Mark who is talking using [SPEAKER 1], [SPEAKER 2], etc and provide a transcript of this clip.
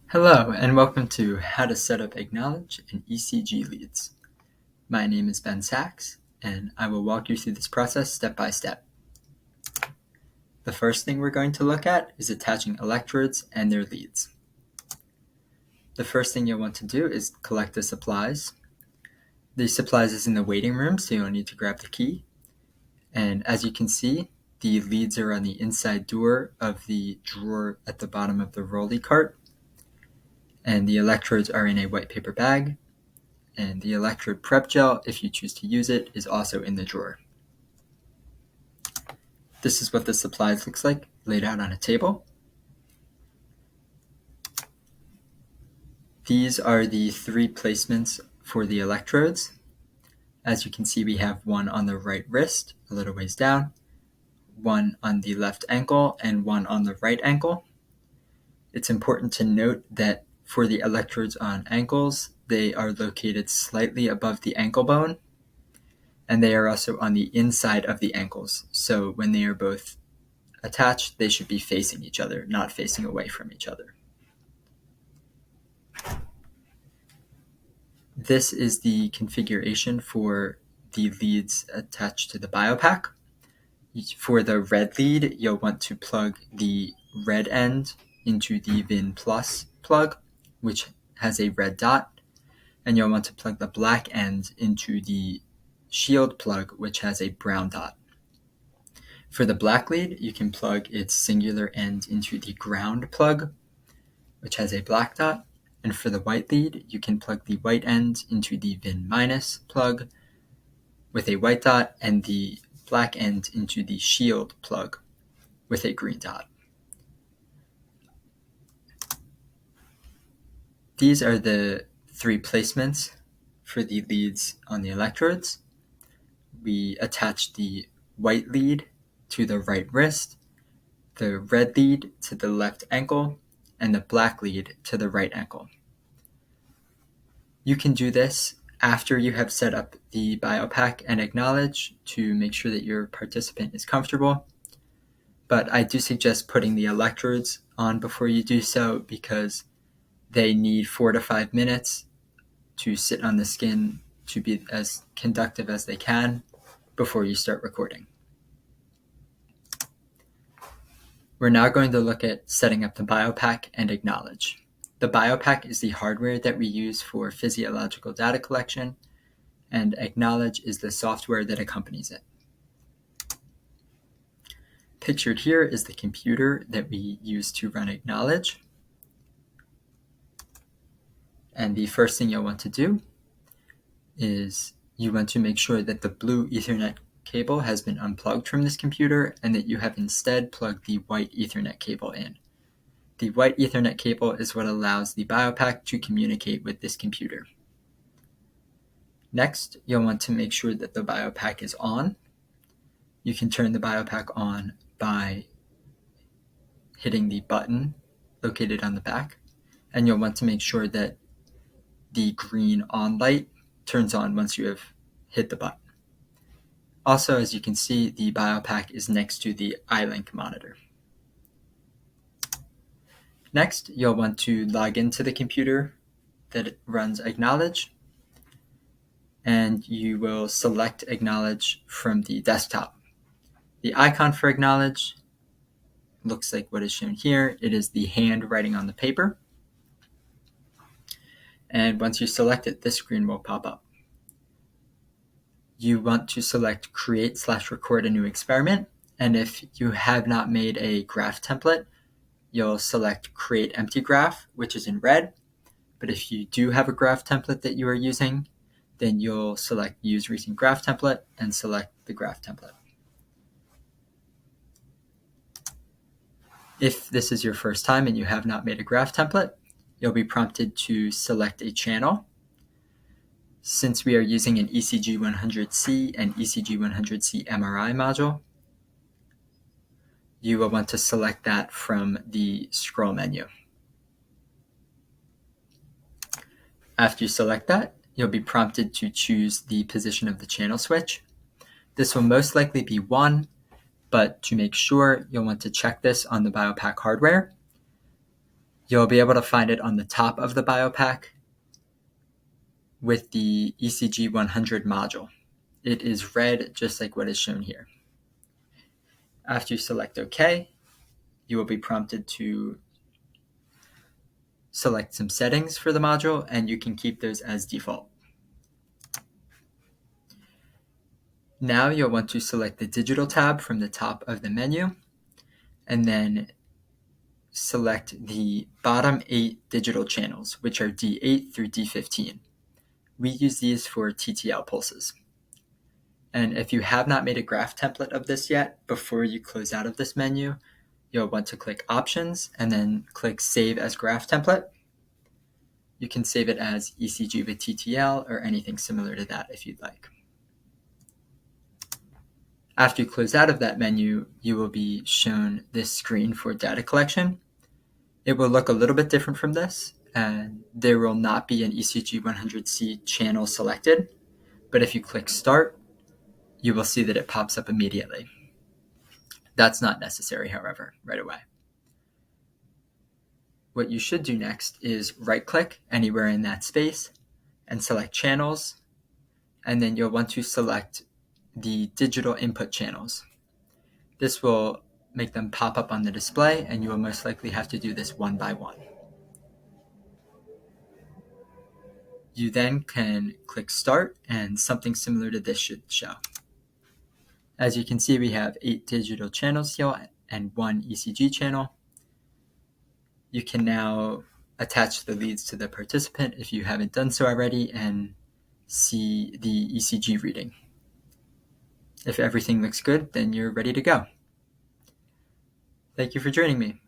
[SPEAKER 1] Hello, and welcome to How to Set Up AcqKnowledge and ECG Leads. My name is Ben Sachs, and I will walk you through this process step by step. The first thing we're going to look at is attaching electrodes and their leads. The first thing you'll want to do is collect the supplies. The supplies is in the waiting room, so you'll need to grab the key. And as you can see, the leads are on the inside door of the drawer at the bottom of the rolly cart. And the electrodes are in a white paper bag, and the electrode prep gel, if you choose to use it, is also in the drawer. This is what the supplies looks like laid out on a table. These are the three placements for the electrodes. As you can see, we have one on the right wrist, a little ways down, one on the left ankle, and one on the right ankle. It's important to note that for the electrodes on ankles, they are located slightly above the ankle bone, and they are also on the inside of the ankles. So when they are both attached, they should be facing each other, not facing away from each other. This is the configuration for the leads attached to the BIOPAC. For the red lead, you'll want to plug the red end into the VIN Plus plug, which has a red dot, and you'll want to plug the black end into the shield plug, which has a brown dot. For the black lead, you can plug its singular end into the ground plug, which has a black dot, and for the white lead, you can plug the white end into the VIN minus plug with a white dot, and the black end into the shield plug with a green dot. These are the three placements for the leads on the electrodes. We attach the white lead to the right wrist, the red lead to the left ankle, and the black lead to the right ankle. You can do this after you have set up the BIOPAC and AcqKnowledge to make sure that your participant is comfortable. But I do suggest putting the electrodes on before you do so, because they need 4 to 5 minutes to sit on the skin to be as conductive as they can before you start recording. We're now going to look at setting up the BIOPAC and AcqKnowledge. The BIOPAC is the hardware that we use for physiological data collection, and AcqKnowledge is the software that accompanies it. Pictured here is the computer that we use to run AcqKnowledge. And the first thing you'll want to do is you want to make sure that the blue Ethernet cable has been unplugged from this computer and that you have instead plugged the white Ethernet cable in. The white Ethernet cable is what allows the BIOPAC to communicate with this computer. Next, you'll want to make sure that the BIOPAC is on. You can turn the BIOPAC on by hitting the button located on the back, and you'll want to make sure that the green on light turns on once you have hit the button. Also, as you can see, the BIOPAC is next to the iLink monitor. Next, you'll want to log into the computer that runs AcqKnowledge, and you will select AcqKnowledge from the desktop. The icon for AcqKnowledge looks like what is shown here. It is the hand writing on the paper. And once you select it, this screen will pop up. You want to select Create/Record a New Experiment, and if you have not made a graph template, you'll select Create Empty Graph, which is in red. But if you do have a graph template that you are using, then you'll select Use Recent Graph Template and select the graph template. If this is your first time and you have not made a graph template, you'll be prompted to select a channel. Since we are using an ECG 100C and ECG 100C MRI module, you will want to select that from the scroll menu. After you select that, you'll be prompted to choose the position of the channel switch. This will most likely be 1, but to make sure, you'll want to check this on the BIOPAC hardware. You'll be able to find it on the top of the BIOPAC with the ECG 100 module. It is red, just like what is shown here. After you select OK, you will be prompted to select some settings for the module, and you can keep those as default. Now you'll want to select the digital tab from the top of the menu, and then select the bottom 8 digital channels, which are D8 through D15. We use these for TTL pulses. And if you have not made a graph template of this yet, before you close out of this menu, you'll want to click Options and then click Save as Graph Template. You can save it as ECG with TTL or anything similar to that if you'd like. After you close out of that menu, you will be shown this screen for data collection. It will look a little bit different from this, and there will not be an ECG 100C channel selected, but if you click Start, you will see that it pops up immediately. That's not necessary, however, right away. What you should do next is right-click anywhere in that space and select Channels, and then you'll want to select the digital input channels. This will make them pop up on the display, and you will most likely have to do this one by one. You then can click Start, and something similar to this should show. As you can see, we have 8 digital channels here and 1 ECG channel. You can now attach the leads to the participant if you haven't done so already and see the ECG reading. If everything looks good, then you're ready to go. Thank you for joining me.